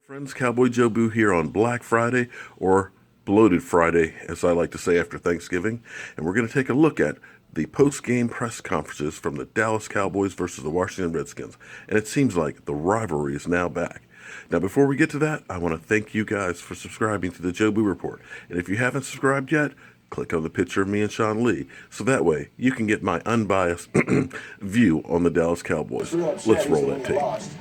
Friends, Cowboy Joe Boo here on Black Friday, or Bloated Friday, as I like to say after Thanksgiving, and we're going to take a look at the post-game press conferences from the Dallas Cowboys versus the Washington Redskins, and it seems like the rivalry is now back. Now, before we get to that, I want to thank you guys for subscribing to the Joe Boo Report, and if you haven't subscribed yet, click on the picture of me and Sean Lee, so that way you can get my unbiased view on the Dallas Cowboys. Let's roll that tape.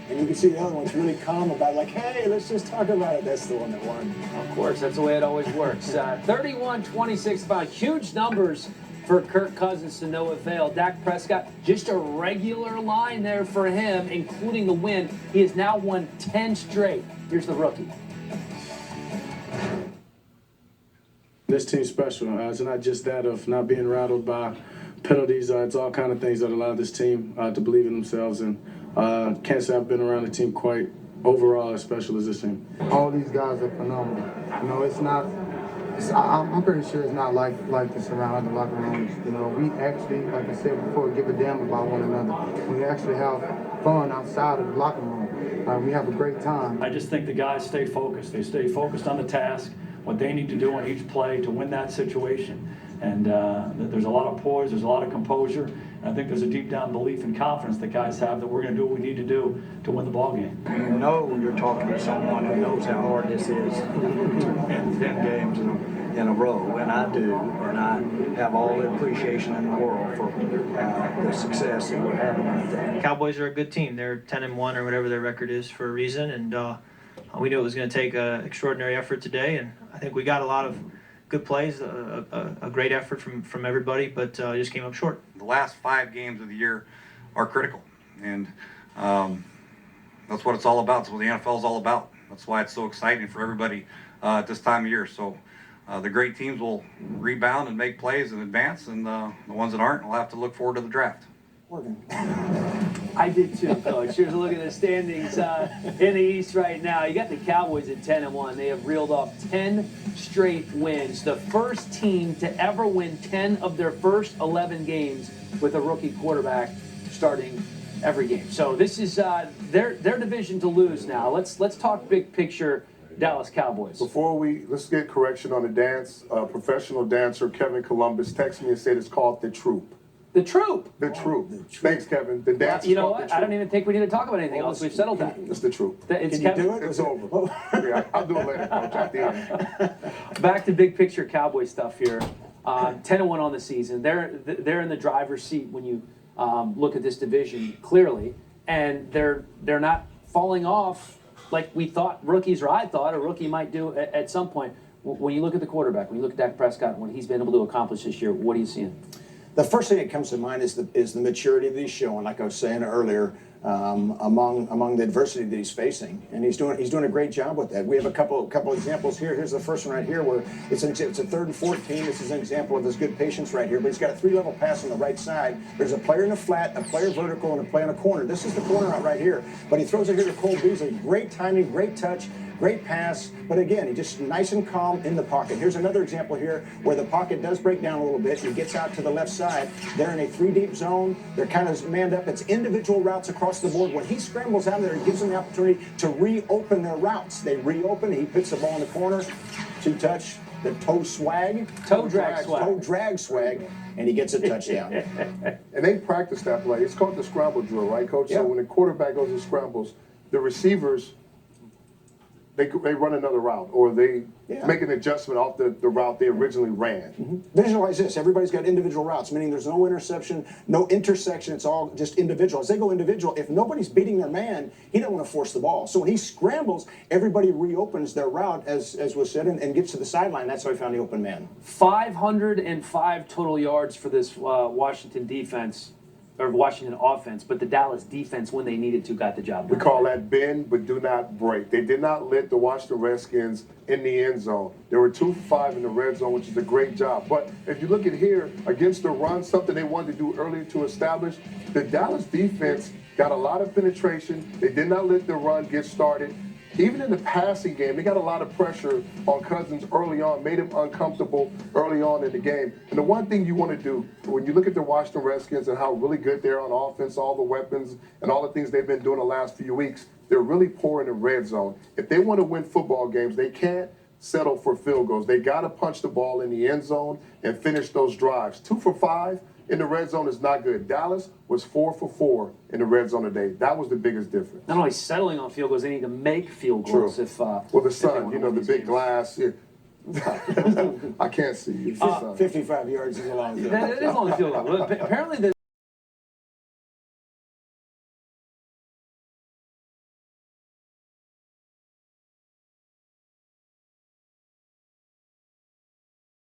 And you can see the other one's really calm about like, hey, let's just talk about it. That's the one that won. Of course, that's the way it always works. 31-26, about huge numbers for Kirk Cousins to no avail. Dak Prescott, just a regular line there for him, including the win. He has now won 10 straight. Here's the rookie. This team's special. It's not just that of not being rattled by penalties. It's all kind of things that allow this team to believe in themselves. And can't say I've been around a team quite overall as special as this team. All these guys are phenomenal. You know, it's not. I'm pretty sure it's not like this around the locker rooms. You know, we actually, like I said before, give a damn about one another. We actually have fun outside of the locker room. We have a great time. I just think the guys stay focused. They stay focused on the task, what they need to do on each play to win that situation. And there's a lot of poise, there's a lot of composure. And I think there's a deep down belief and confidence that guys have that we're going to do what we need to do to win the ball game. You know you're talking to someone who knows how hard this is in 10 games in a row, and I do, and I have all the appreciation in the world for the success that we're having right there. Cowboys are a good team. They're 10-1 or whatever their record is for a reason, and we knew it was going to take an extraordinary effort today, and I think we got a lot of good plays, a great effort from everybody, but just came up short. The last 5 games of the year are critical, and that's what it's all about. That's what the NFL is all about. That's why it's so exciting for everybody at this time of year. So the great teams will rebound and make plays and advance, and the ones that aren't will have to look forward to the draft. I did too, Coach. Here's a look at the standings in the East right now. You got the Cowboys at 10-1. They have reeled off 10 straight wins. The first team to ever win 10 of their first 11 games with a rookie quarterback starting every game. So this is their division to lose now. Let's talk big picture Dallas Cowboys. Let's get correction on the dance. Professional dancer Kevin Columbus texted me and said it's called The Troop. The Troop. The Troop. Thanks, Kevin. The dance. You know what? I don't even think we need to talk about anything else. We've settled that. It's The Troop. Can you do it? It's over. Yeah, I'll do it later, Coach, at the end. Back to big picture Cowboy stuff here. 10-1 on the season. They're in the driver's seat when you look at this division clearly, and they're not falling off like we thought rookies, or I thought a rookie might do at some point. When you look at the quarterback, when you look at Dak Prescott, what he's been able to accomplish this year, what are you seeing? The first thing that comes to mind is the maturity that he's showing, like I was saying earlier, among the adversity that he's facing, and he's doing a great job with that. We have a couple examples here. Here's the first one right here, where it's a 3rd and 14. This is an example of his good patience right here. But he's got a 3-level pass on the right side. There's a player in the flat, a player vertical, and a player in a corner. This is the corner out right here. But he throws it here to Cole Beasley. Great timing, great touch. Great pass, but again, he just nice and calm in the pocket. Here's another example here where the pocket does break down a little bit. He gets out to the left side. They're in a 3-deep zone. They're kind of manned up. It's individual routes across the board. When he scrambles out of there, it gives them the opportunity to reopen their routes. They reopen. He puts the ball in the corner. 2-touch, the toe drag swag, and he gets a touchdown. And they practice that play. It's called the scramble drill, right, Coach? Yep. So when the quarterback goes and scrambles, the receivers, they run another route, or they make an adjustment off the route they originally ran. Mm-hmm. Visualize this. Everybody's got individual routes, meaning there's no interception, no intersection. It's all just individual. As they go individual, if nobody's beating their man, he doesn't want to force the ball. So when he scrambles, everybody reopens their route, as was said, and gets to the sideline. That's how he found the open man. 505 total yards for this Washington defense. Or Washington offense, but the Dallas defense, when they needed to, got the job done. We call that bend, but do not break. They did not let the Washington Redskins in the end zone. They were 2 for 5 in the red zone, which is a great job. But if you look at here, against the run, something they wanted to do earlier to establish, the Dallas defense got a lot of penetration. They did not let the run get started. Even in the passing game, they got a lot of pressure on Cousins early on, made him uncomfortable early on in the game. And the one thing you want to do, when you look at the Washington Redskins and how really good they are on offense, all the weapons and all the things they've been doing the last few weeks, they're really poor in the red zone. If they want to win football games, they can't settle for field goals. They got to punch the ball in the end zone and finish those drives. 2 for 5 in the red zone is not good. Dallas was 4 for 4 in the red zone today. That was the biggest difference. Not only settling on field goals, they need to make field goals. True. If Well, the if they sun, wanna you know, win the these big games. glass. Yeah. I can't see you. 55 yards is a long field. That is on the field goal. Apparently, the